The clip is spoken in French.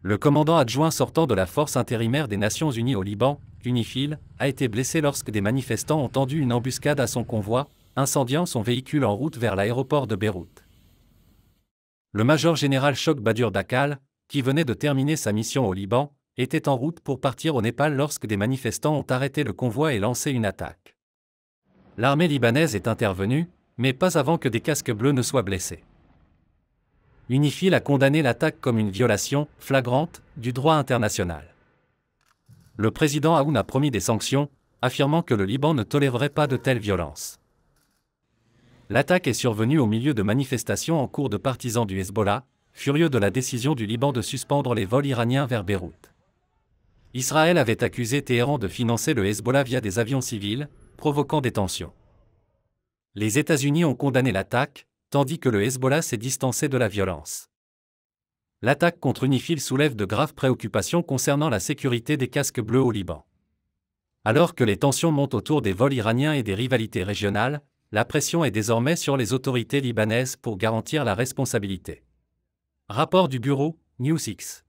Le commandant adjoint sortant de la force intérimaire des Nations Unies au Liban, UNIFIL, a été blessé lorsque des manifestants ont tendu une embuscade à son convoi, incendiant son véhicule en route vers l'aéroport de Beyrouth. Le major général Chokh Badur Dakal, qui venait de terminer sa mission au Liban, était en route pour partir au Népal lorsque des manifestants ont arrêté le convoi et lancé une attaque. L'armée libanaise est intervenue, mais pas avant que des casques bleus ne soient blessés. UNIFIL a condamné l'attaque comme une violation flagrante du droit international. Le président Aoun a promis des sanctions, affirmant que le Liban ne tolérerait pas de telles violences. L'attaque est survenue au milieu de manifestations en cours de partisans du Hezbollah, furieux de la décision du Liban de suspendre les vols iraniens vers Beyrouth. Israël avait accusé Téhéran de financer le Hezbollah via des avions civils, provoquant des tensions. Les États-Unis ont condamné l'attaque, tandis que le Hezbollah s'est distancé de la violence. L'attaque contre UNIFIL soulève de graves préoccupations concernant la sécurité des casques bleus au Liban. Alors que les tensions montent autour des vols iraniens et des rivalités régionales, la pression est désormais sur les autorités libanaises pour garantir la responsabilité. Rapport du bureau, News X.